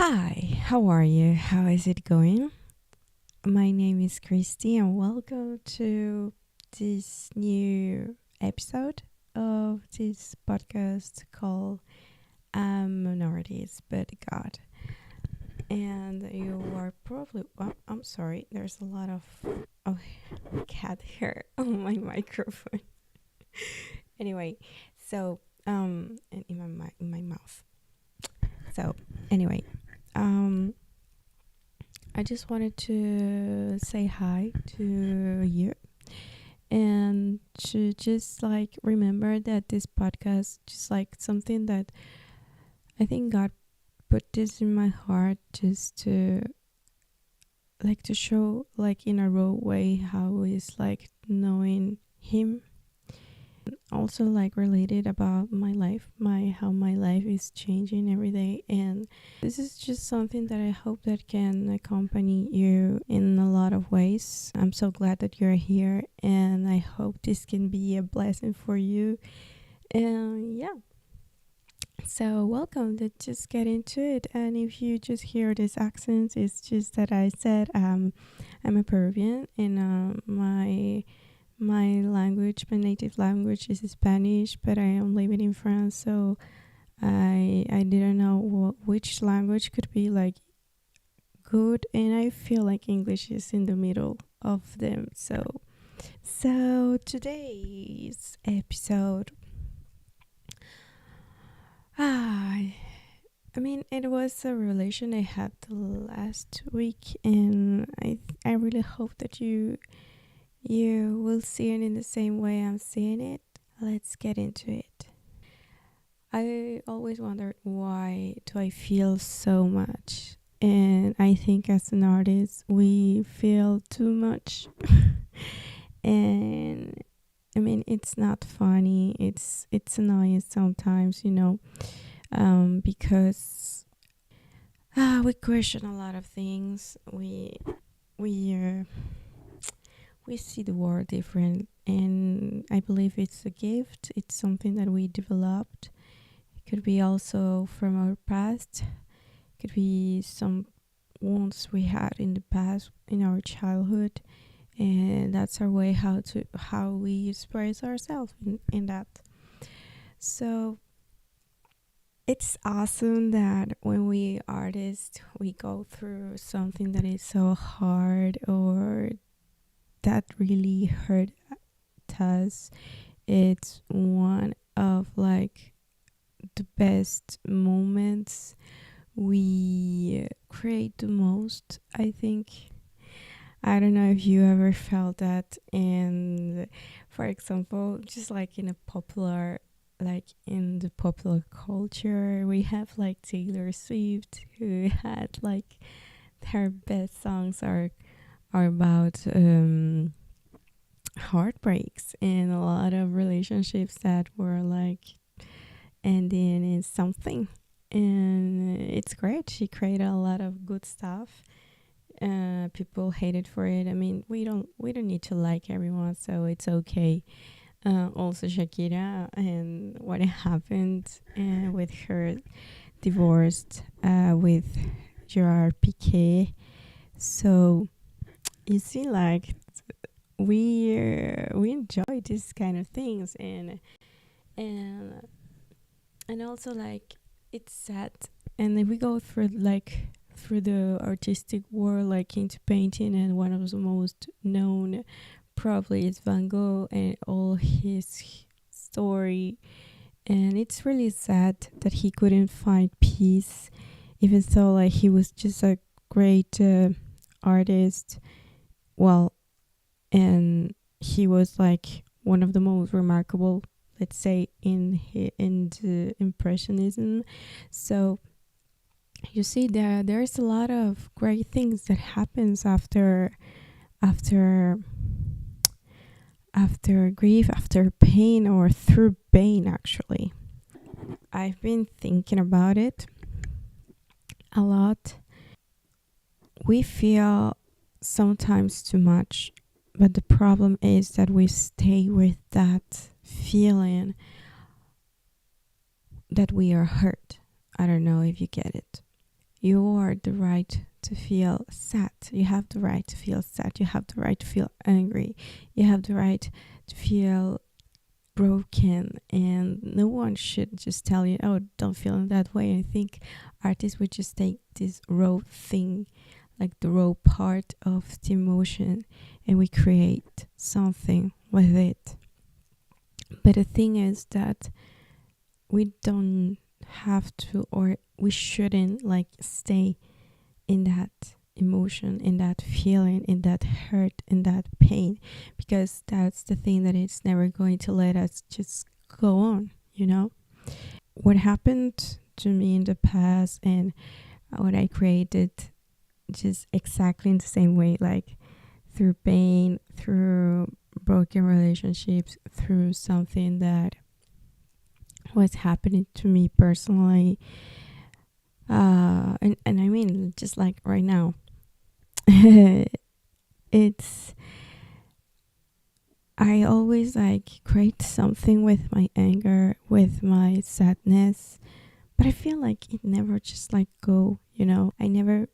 Hi, how are you? How is it going? My name is Christi, and welcome to this new episode of this podcast called Minorities but God. And you are probably, I'm sorry, there's a lot of oh, cat hair on my microphone. Anyway, so, and in my mouth. So, anyway, um, I just wanted to say hi to you and to just like remember that this podcast just like something that I think God put this in my heart just to like to show like in a raw way how is like knowing him, also like related about my life, my how my life is changing every day. And this is just something that I hope that can accompany you in a lot of ways. I'm so glad that you're here, and I hope this can be a blessing for you. And yeah, so welcome. Let's just get into it. And if you just hear this accent, it's just that I said I'm a Peruvian, and my language, my native language is Spanish, but I am living in France, so I didn't know which language could be like good, and I feel like English is in the middle of them. So today's episode, I mean, it was a relation I had the last week, and I really hope that you will see it in the same way I'm seeing it. Let's get into it. I always wondered, why do I feel so much? And I think as an artist, we feel too much. And I mean, it's not funny. It's annoying sometimes, because we question a lot of things. We uh, we see the world different, and I believe it's a gift. It's something that we developed. It could be also from our past. It could be some wounds we had in the past, in our childhood, and that's our way how we express ourselves in that. So it's awesome that when we artists we go through something that is so hard or that really hurt us. It's one of like the best moments. We create the most, I think. I don't know if you ever felt that. And for example, just like in the popular culture, we have like Taylor Swift, who had like her best songs are about heartbreaks and a lot of relationships that were like ending in something. And it's great. She created a lot of good stuff. People hated for it. I mean, we don't need to like everyone, so it's okay. Also Shakira and what happened with her divorced with Gerard Piqué. So you see, like we enjoy these kind of things, and and also like it's sad. And then we go through the artistic world, like into painting, and one of the most known probably is Van Gogh and all his story. And it's really sad that he couldn't find peace, even though like he was just a great artist. Well, and he was like one of the most remarkable, let's say, in the impressionism. So you see there's a lot of great things that happens after after grief, after pain, or through pain. Actually, I've been thinking about it a lot. We feel sometimes too much, but the problem is that we stay with that feeling that we are hurt. I don't know if you get it. You are the right to feel sad. You have the right to feel sad. You have the right to feel angry. You have the right to feel broken, and no one should just tell you, oh, don't feel in that way. I think artists would just take this raw thing, like the raw part of the emotion, and we create something with it. But the thing is that we don't have to, or we shouldn't like stay in that emotion, in that feeling, in that hurt, in that pain, because that's the thing that it's never going to let us just go on, you know? What happened to me in the past and what I created, just exactly in the same way, like through pain, through broken relationships, through something that was happening to me personally. And I mean, just like right now, it's, I always like create something with my anger, with my sadness, but I feel like it never just like go, you know? I never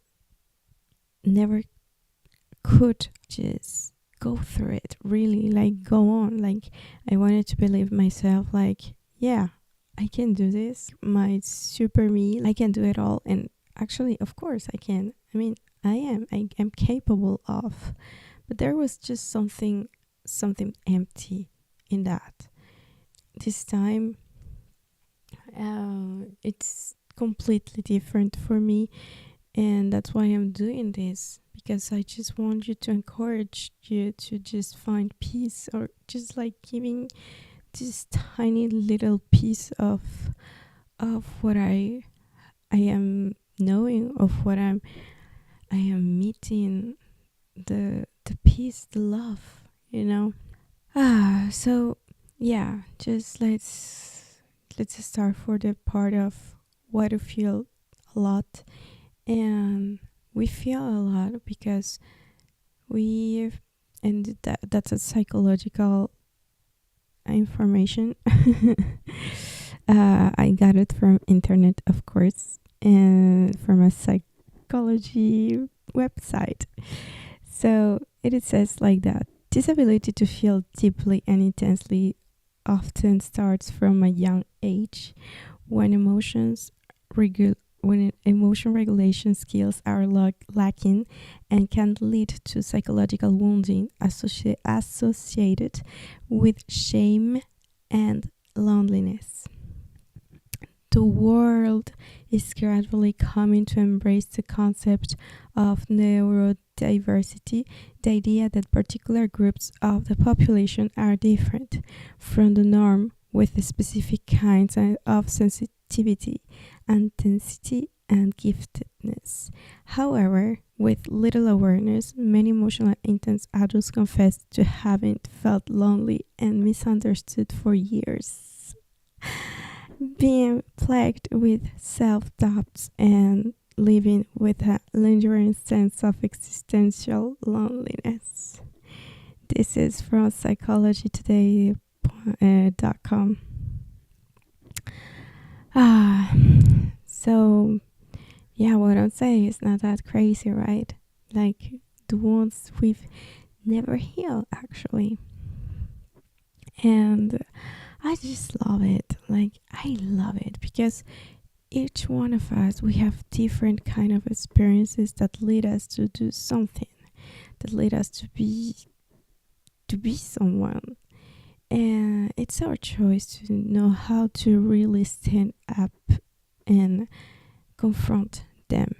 could just go through it, really, like go on. Like I wanted to believe myself, like, yeah, I can do this. My super me, I can do it all. And actually, of course I can. I mean, I am capable of. But there was just something empty in that. This time, it's completely different for me, and that's why I'm doing this, because I just want you to encourage you to just find peace, or just like giving this tiny little piece of what I am knowing, of what I am meeting, the peace, the love, you know. So yeah, just let's start for the part of why to feel a lot. And we feel a lot because we, and that's a psychological information. I got it from internet, of course, and from a psychology website. So it says like that: this ability to feel deeply and intensely often starts from a young age, when when emotion regulation skills are lacking, and can lead to psychological wounding associated with shame and loneliness. The world is gradually coming to embrace the concept of neurodiversity, the idea that particular groups of the population are different from the norm, with specific kinds of sensitivity, intensity, and giftedness. However, with little awareness, many emotionally intense adults confess to having felt lonely and misunderstood for years, being plagued with self-doubts and living with a lingering sense of existential loneliness. This is from psychologytoday.com. So yeah, what I'm saying is not that crazy, right? Like the ones we've never healed, actually. And I just love it. Like I love it because each one of us, we have different kind of experiences that lead us to do something, that lead us to be someone. And it's our choice to know how to really stand up and confront them.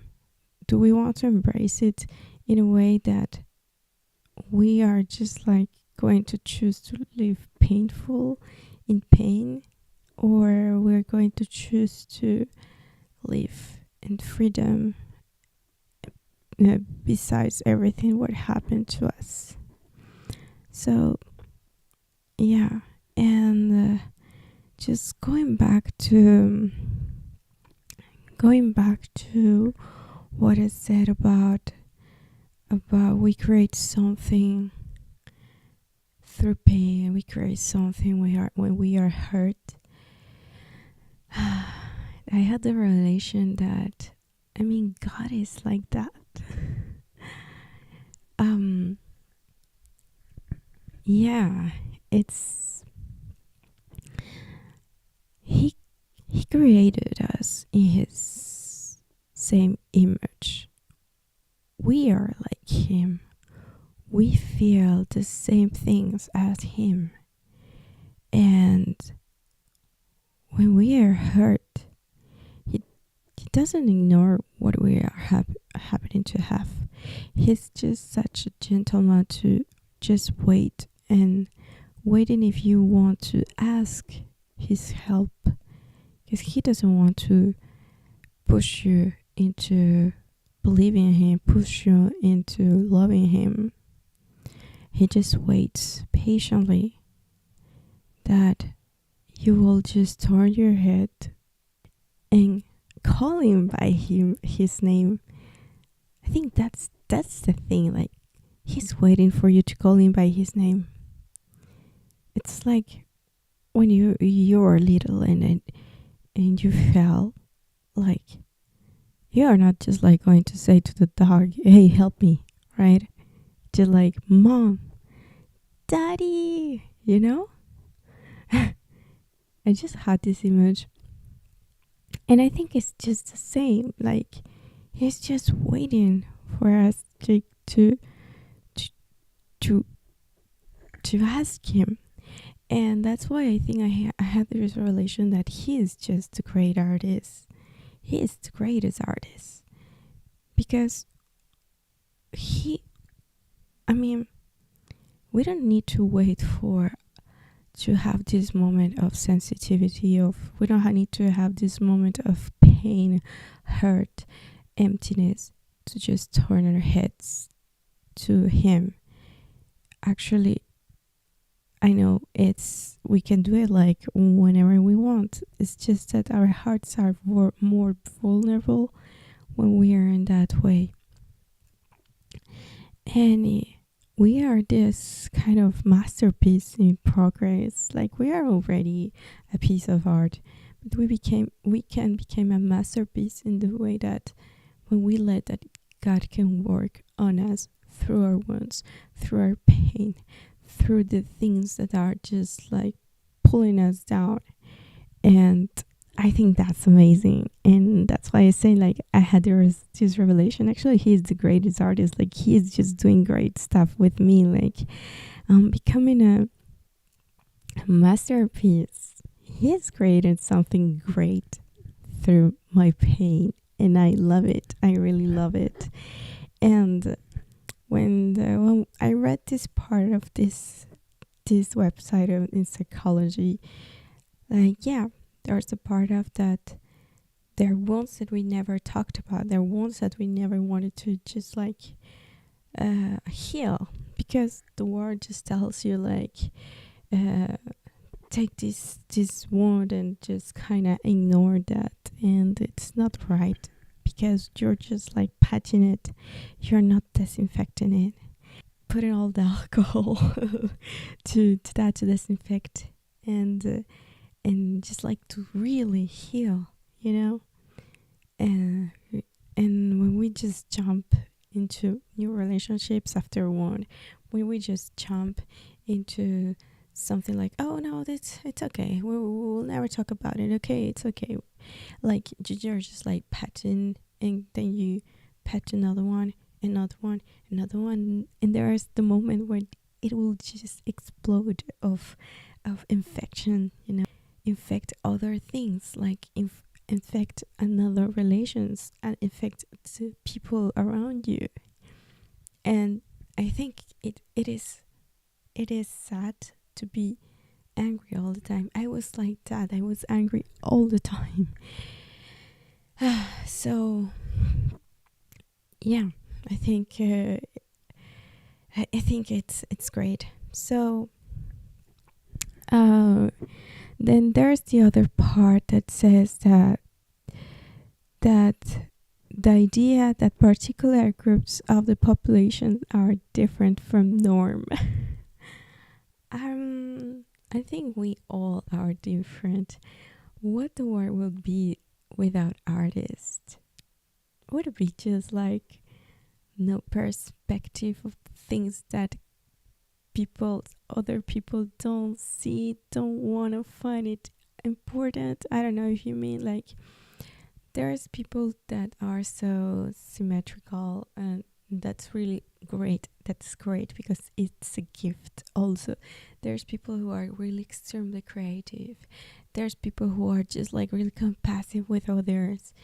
Do we want to embrace it in a way that we are just like going to choose to live painful in pain, or we're going to choose to live in freedom besides everything what happened to us? So yeah, and just going back to what I said about we create something through pain, we create something when we are hurt. I had a relation that I mean, God is like that. um yeah, it's he he created us in his same image. We are like him. We feel the same things as him. And when we are hurt, he doesn't ignore what we are happening to have. He's just such a gentleman to just wait and waiting if you want to ask his help, because he doesn't want to push you into believing in him, push you into loving him. He just waits patiently that you will just turn your head and call him by his name. I think that's the thing. Like, he's waiting for you to call him by his name. It's like when you're little and you felt like you are not just like going to say to the dog, "Hey, help me," right? Just like, "Mom, Daddy," you know. I just had this image, and I think it's just the same. Like, he's just waiting for us to to to ask him. And that's why I think I had this revelation that he is just a great artist. He is the greatest artist. Because I mean, we don't need to wait to have this moment of sensitivity, we don't need to have this moment of pain, hurt, emptiness to just turn our heads to him. Actually, I know we can do it like whenever we want. It's just that our hearts are more vulnerable when we are in that way. And we are this kind of masterpiece in progress. Like, we are already a piece of art, but we can become a masterpiece in the way that when we let that God can work on us through our wounds, through our pain, through the things that are just like pulling us down. And I think that's amazing. And that's why I say, like, I had this revelation. Actually, he's the greatest artist. Like, he's just doing great stuff with me, like becoming a masterpiece. He's created something great through my pain, and I love it. I really love it. And when I read this part of this website in psychology, like, yeah, there's a part of that. There are wounds that we never talked about. There are wounds that we never wanted to just like heal, because the world just tells you like, take this wound and just kind of ignore that, and it's not right, because you're just like patching it, you're not disinfecting it, putting all the alcohol to disinfect and just like to really heal, you know. And when we just jump into new relationships after one, when we just jump into something like, oh no, it's okay, we'll never talk about it, okay, it's okay, like you're just like patting, and then you pat another one, another one, another one, and there's the moment where it will just explode of infection, you know, infect other things, like infect another relations and infect the people around you. And I think it is sad to be angry all the time. I was like that. I was angry all the time. So yeah, I think I think it's great. So then there's the other part that says that the idea that particular groups of the population are different from norm. I think we all are different. What the world will be without artists? would be just like no perspective of things that other people don't see, don't want to find it important. I don't know if you mean like there's people that are so symmetrical, and that's really great. That's great because it's a gift also. There's people who are really extremely creative. There's people who are just like really compassionate with others.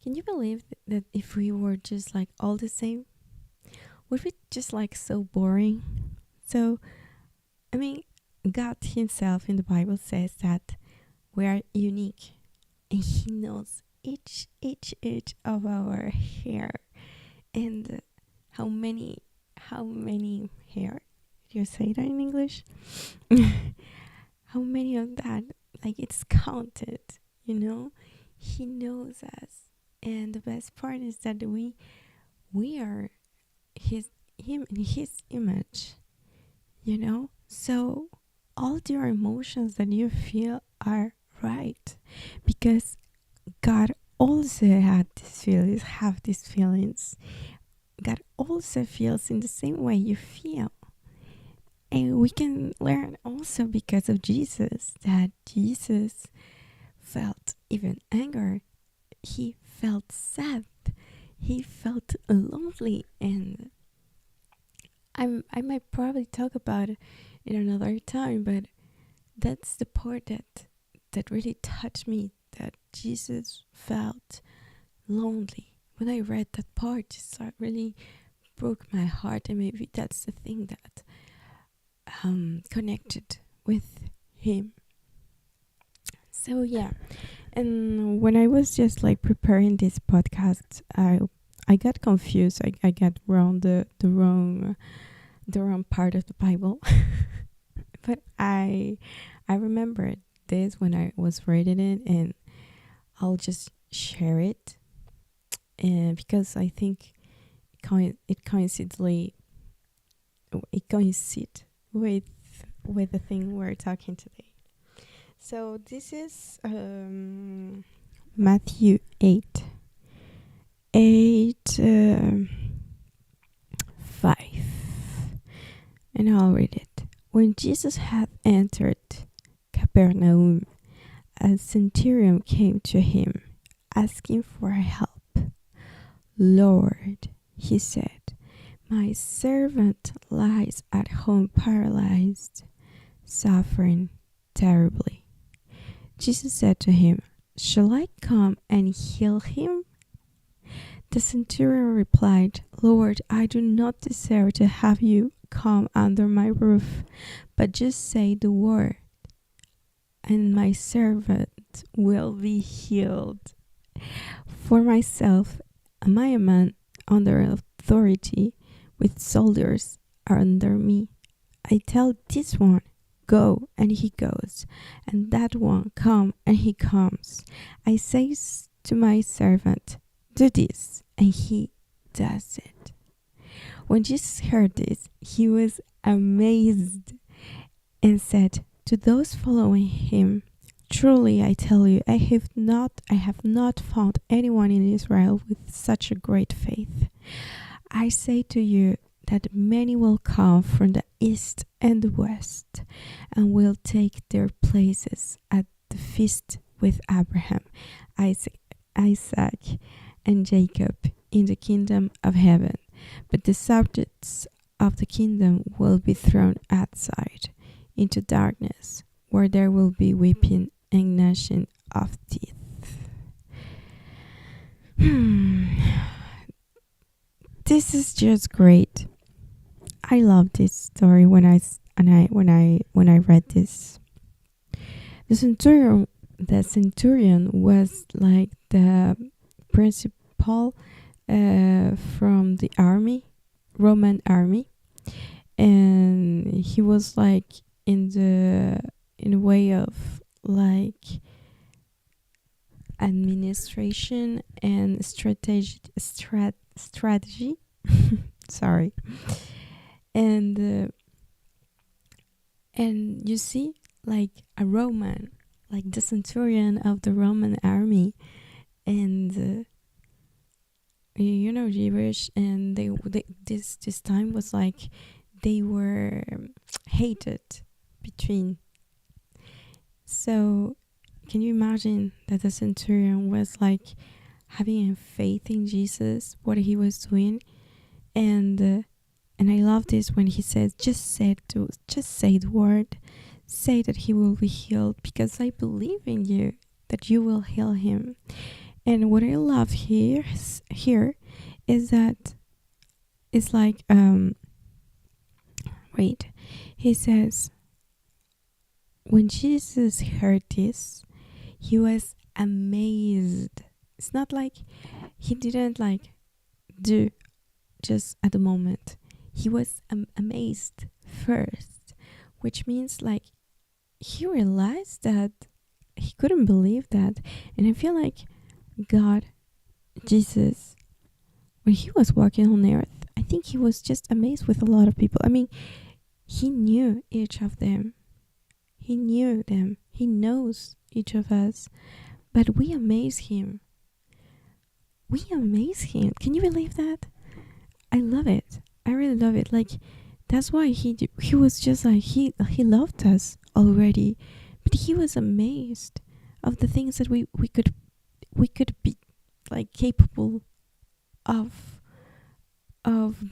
Can you believe that if we were just like all the same, would be just like so boring? So I mean, God himself in the Bible says that we are unique, and he knows each of our hair, and how many hair, do you say that in English? How many of that, like, it's counted, he knows us. And the best part is that we are him in his image, so all your emotions that you feel are right, because God also have these feelings. God also feels in the same way you feel. And we can learn also because of Jesus that Jesus felt even anger. He felt sad. He felt lonely. And I might probably talk about it in another time, but that's the part that really touched me, that Jesus felt lonely. When I read that part, it really broke my heart, and maybe that's the thing that connected with him. So yeah, and when I was just like preparing this podcast, I got confused. I got wrong the wrong part of the Bible, but I remembered this when I was reading it, and I'll just share it, and because I think it coincides with the thing we're talking today. So this is Matthew 8:5, and I'll read it. When Jesus had entered Capernaum, a centurion came to him, asking for help. "Lord," he said, "my servant lies at home paralyzed, suffering terribly." Jesus said to him, "Shall I come and heal him?" The centurion replied, "Lord, I do not deserve to have you come under my roof, but just say the word, and my servant will be healed. For myself, am I a man under authority, with soldiers under me? I tell this one, 'Go,' and he goes, and that one, 'Come,' and he comes. I say to my servant, 'Do this,' and he does it." When Jesus heard this, he was amazed and said to those following him, "Truly I tell you, I have not found anyone in Israel with such a great faith. I say to you that many will come from the east and the west, and will take their places at the feast with Abraham, Isaac, and Jacob in the kingdom of heaven. But the subjects of the kingdom will be thrown outside into darkness, where there will be weeping and gnashing of teeth." This is just great. I love this story when I read this. The centurion was like the principal from the Roman army, and he was like in a way of like administration and strategy. Sorry. And you see, like a Roman, like the centurion of the Roman army, and Jewish, and they this time was like they were hated between. So can you imagine that the centurion was like having a faith in Jesus, what he was doing, and I love this when he says, just say the word, say that he will be healed, because I believe in you that you will heal him. And what I love here is that it's like wait, he says when Jesus heard this, he was amazed. It's not like he didn't like do just at the moment. He was amazed first, which means like he realized that he couldn't believe that. And I feel like God, Jesus, when he was walking on earth, I think he was just amazed with a lot of people. I mean, he knew each of them. He knew them. He knows each of us. But we amaze him. We amaze him. Can you believe that? I love it. I really love it. Like, that's why he was just like he loved us already, but he was amazed of the things that we could be like capable of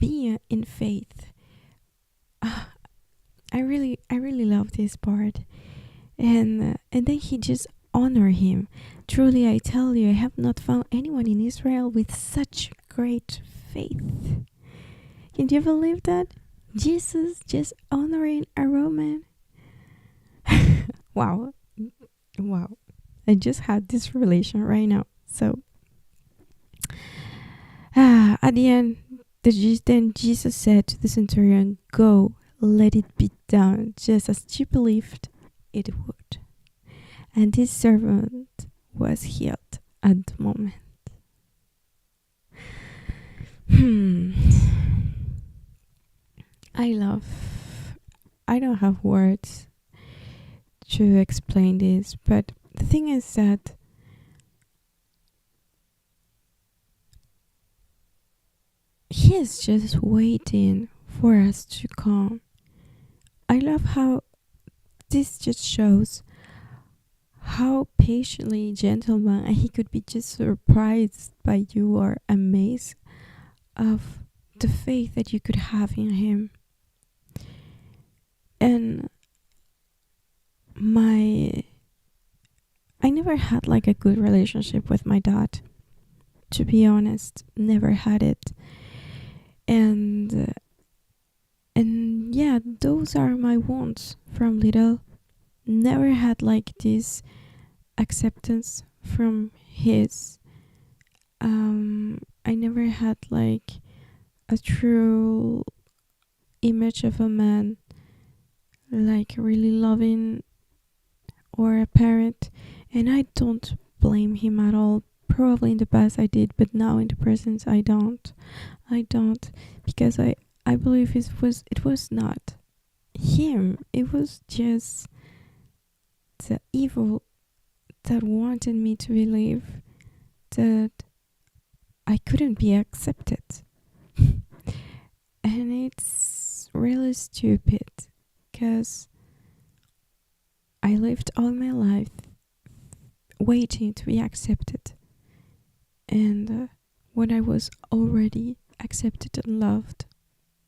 being in faith. I really love this part, and then he just honor him. Truly, I tell you, I have not found anyone in Israel with such great faith. Can you believe that? Jesus just honoring a Roman. Wow. Wow. I just had this revelation right now. So, at the end, then Jesus said to the centurion, go, let it be done, just as you believed it would. And this servant was healed at the moment. I don't have words to explain this, but the thing is that he is just waiting for us to come. I love how this just shows how patiently gentleman, and he could be just surprised by you or amazed of the faith that you could have in him. And I never had like a good relationship with my dad, to be honest. Never had it. And yeah, those are my wounds from little. Never had like this acceptance from his. I never had like a true image of a man, like really loving or a parent, and I don't blame him at all. Probably in the past I did, but now in the present I don't, because I believe it was not him. It was just the evil that wanted me to believe that I couldn't be accepted. And it's really stupid, because I lived all my life waiting to be accepted, and when I was already accepted and loved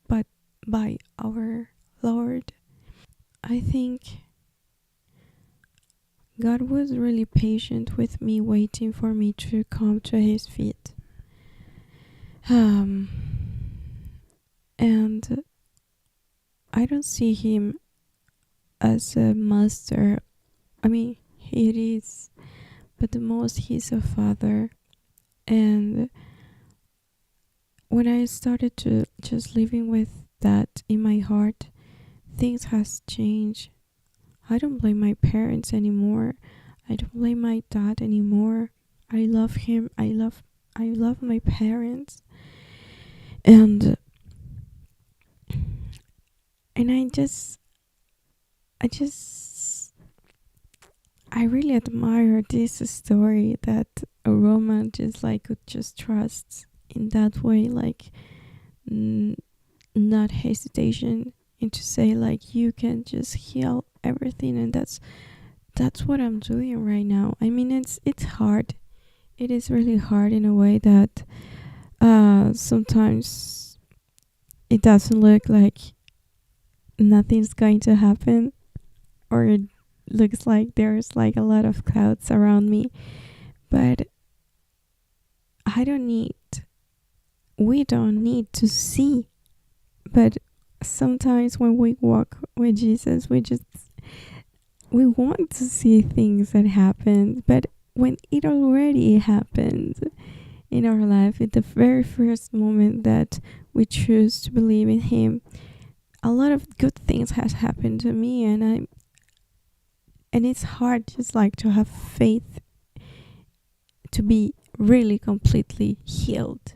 but by our Lord, I think God was really patient with me, waiting for me to come to his feet. And I don't see him as a master. I mean, he is, but the most he's a father. And when I started to just living with that in my heart, things has changed. I don't blame my parents anymore. I don't blame my dad anymore. I love him. I love my parents. And I really admire this story that a Roman just like could just trust in that way, like not hesitation, and to say like you can just heal everything. And that's what I'm doing right now. I mean, it's hard. It is really hard in a way that sometimes it doesn't look like nothing's going to happen, or it looks like there's like a lot of clouds around me. But we don't need to see. But sometimes when we walk with Jesus, we want to see things that happen. But when it already happened in our life, at the very first moment that we choose to believe in Him, a lot of good things has happened to me, and it's hard just like to have faith to be really completely healed.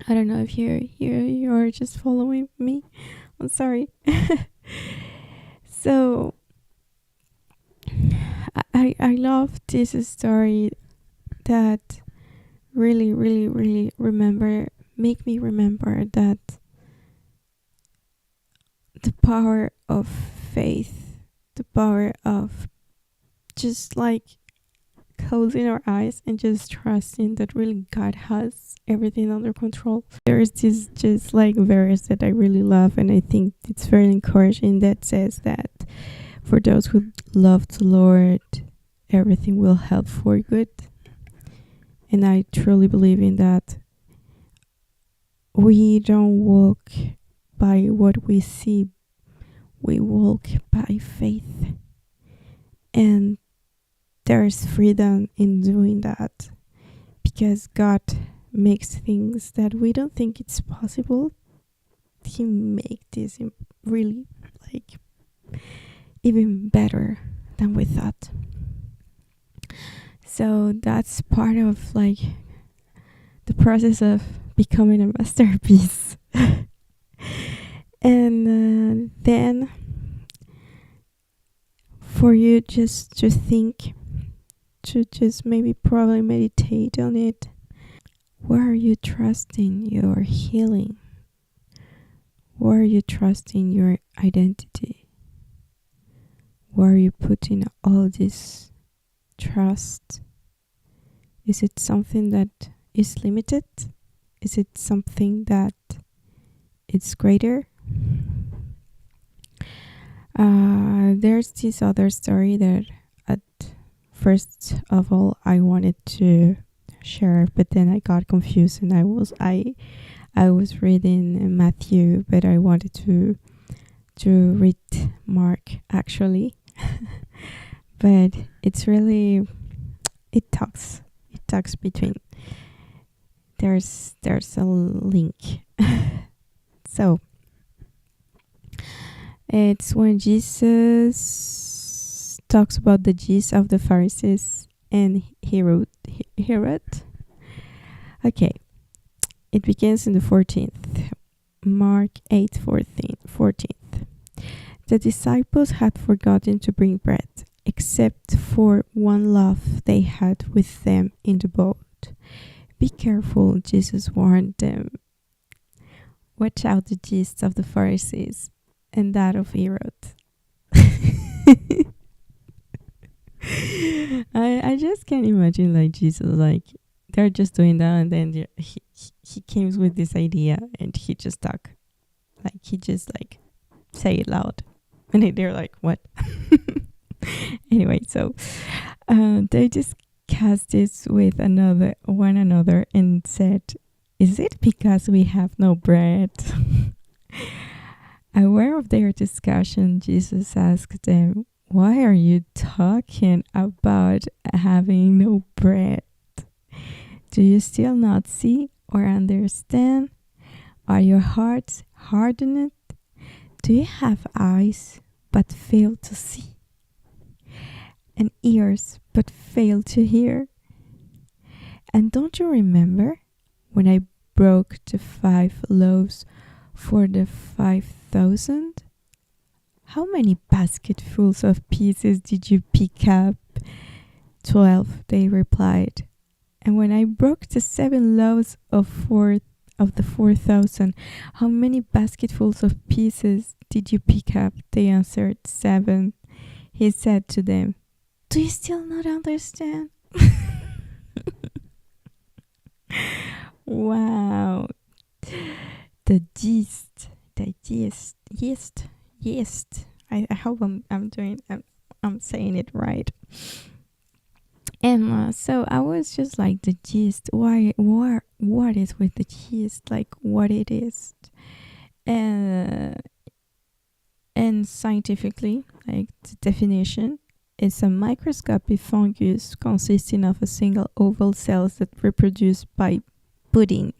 I don't know if you're just following me. I'm sorry. So I love this story that really, really, really make me remember that the power of faith, the power of just like closing our eyes and just trusting that really God has everything under control. There's this just like verse that I really love, and I think it's very encouraging, that says that for those who love the Lord, everything will help for good. And I truly believe in that. We don't walk by what we see, we walk by faith. And there's freedom in doing that, because God makes things that we don't think it's possible. He makes this really like even better than we thought. So that's part of like the process of becoming a masterpiece. And then for you just to think, to just maybe probably meditate on it. Where are you trusting your healing? Where are you trusting your identity? Where are you putting all this trust? Is it something that is limited? Is it something that is greater? There's this other story that at first of all I wanted to share, but then I got confused, and I was reading Matthew, but I wanted to read Mark actually. But it's really, it talks between, there's a link. So it's when Jesus talks about the gist of the Pharisees and Herod. Okay, it begins in the 14th, Mark 8:14. The disciples had forgotten to bring bread, except for one loaf they had with them in the boat. Be careful, Jesus warned them. Watch out the gist of the Pharisees and that of Herod. I just can't imagine like Jesus, like they're just doing that, and then he came with this idea, and he just talk, like he just like say it loud, and they're like, what? Anyway, so they discussed this with one another and said, is it because we have no bread? Aware of their discussion, Jesus asked them, why are you talking about having no bread? Do you still not see or understand? Are your hearts hardened? Do you have eyes but fail to see? And ears but fail to hear? And don't you remember when I broke the 5 loaves for the 5,000? How many basketfuls of pieces did you pick up? 12, they replied. And when I broke the 7 loaves of the 4,000, how many basketfuls of pieces did you pick up? They answered, 7. He said to them, do you still not understand? Wow. The gist. I hope I'm saying it right. And so I was just like, the gist. What is with the gist? Like what it is. And scientifically, like the definition is a microscopic fungus consisting of a single oval cells that reproduce by budding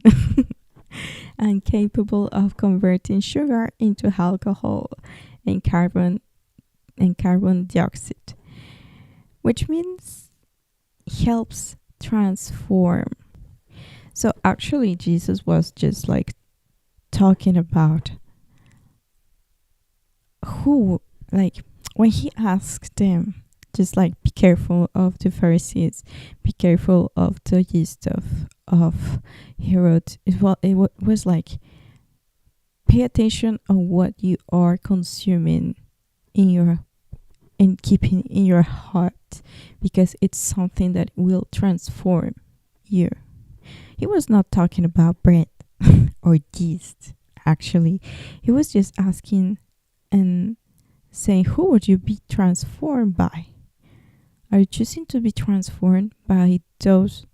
and capable of converting sugar into alcohol and carbon dioxide, which means helps transform. So actually Jesus was just like talking about who, like when he asked them, just like be careful of the Pharisees, be careful of the yeast of Herod. It was like, pay attention on what you are consuming in keeping in your heart, because it's something that will transform you. He was not talking about bread or yeast. Actually, he was just asking and saying, who would you be transformed by? Are you choosing to be transformed by those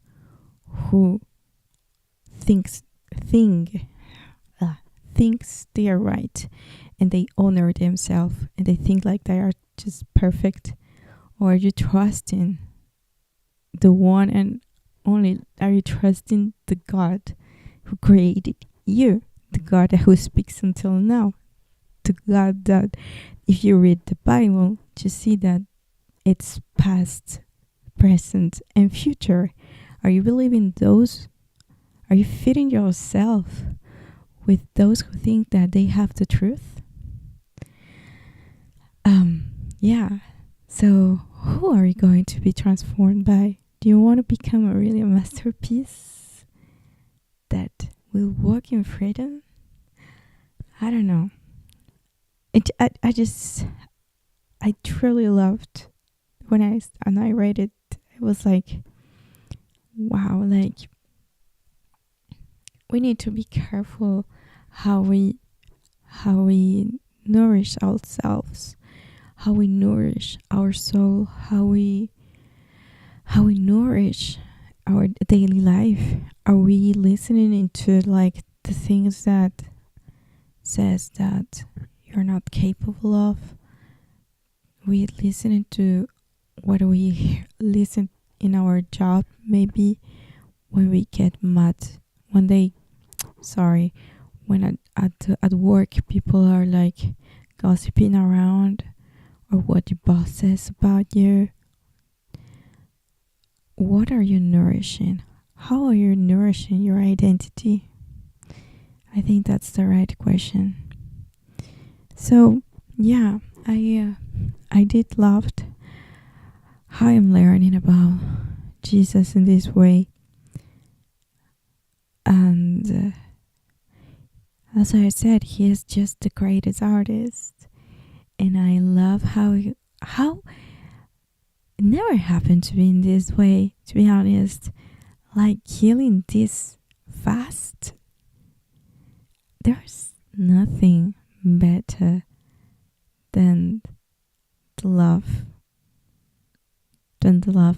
who thinks they are right, and they honor themselves, and they think like they are just perfect? Or are you trusting the one and only? Are you trusting the God who created you, the God who speaks until now, the God that, if you read the Bible, you see that it's past, present, and future? Are you believing those? Are you fitting yourself with those who think that they have the truth? Yeah. So who are you going to be transformed by? Do you want to become a really masterpiece that will walk in freedom? I don't know. I truly loved when I read it. It was like, wow, like we need to be careful how we nourish ourselves, how we nourish our soul, how we nourish our daily life. Are we listening into like the things that says that you're not capable of? We listening to what we listen in our job, maybe when we get mad, when at work people are like gossiping around, or what your boss says about you. What are you nourishing? How are you nourishing your identity? I think that's the right question. So yeah, I did loved how I'm learning about Jesus in this way. And as I said, he is just the greatest artist. And I love how it never happened to me in this way, to be honest. Like healing this fast. There's nothing better than the love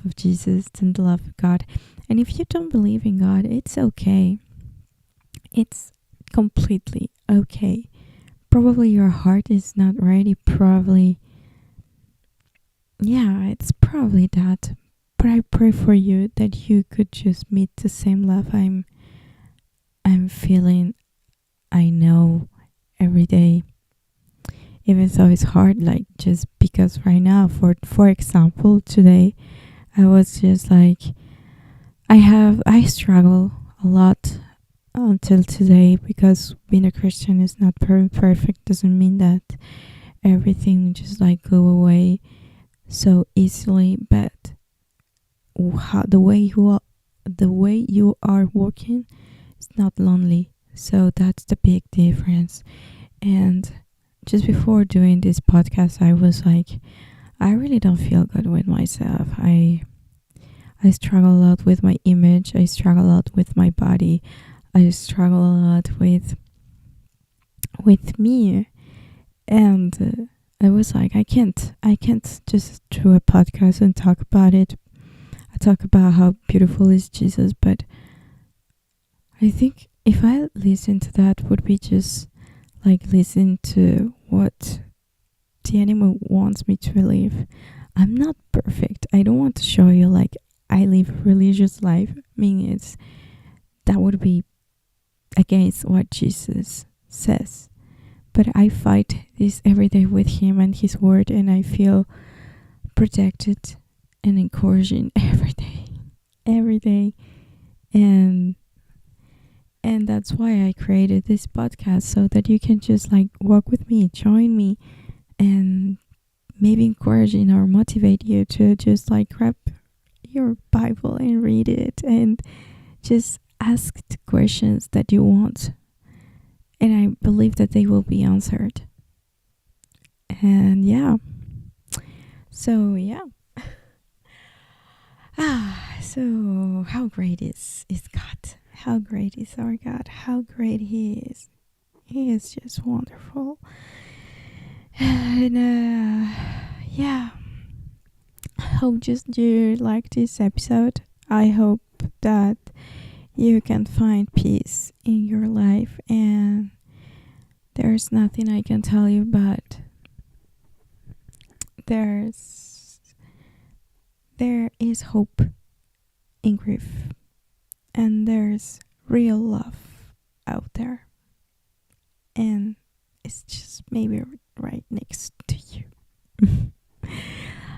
of Jesus, than the love of God. And if you don't believe in God, it's okay. It's completely okay. Probably your heart is not ready. Probably, yeah, it's probably that. But I pray for you that you could just meet the same love I'm feeling. I know every day. Even though it's hard, like just because right now, for example, today, I was just like, I struggle a lot until today, because being a Christian is not perfect. Doesn't mean that everything just like go away so easily, but the way the way you are walking is not lonely. So that's the big difference. And just before doing this podcast, I was like, I really don't feel good with myself. I struggle a lot with my image. I struggle a lot with my body. I struggle a lot with me. And I was like, I can't just do a podcast and talk about it. I talk about how beautiful is Jesus, but I think if I listen to that, would be just like listen to what the enemy wants me to live. I'm not perfect. I don't want to show you like I live a religious life. I mean, that would be against what Jesus says. But I fight this every day with him and his word, and I feel protected and encouraging every day, and that's why I created this podcast, so that you can just like walk with me, join me, and maybe encouraging or motivate you to just like grab your Bible and read it and just ask the questions that you want, and I believe that they will be answered. And so so how great is God? How great is our God? How great he is. He is just wonderful. And I hope just you like this episode. I hope that you can find peace in your life, and there's nothing I can tell you, but there is hope in grief, and there's real love out there, and it's just maybe right next to you.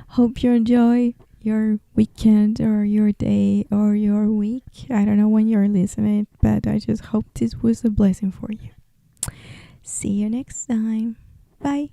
Hope you enjoy your weekend or your day or your week. I don't know when you're listening, but I just hope this was a blessing for you. See you next time. Bye.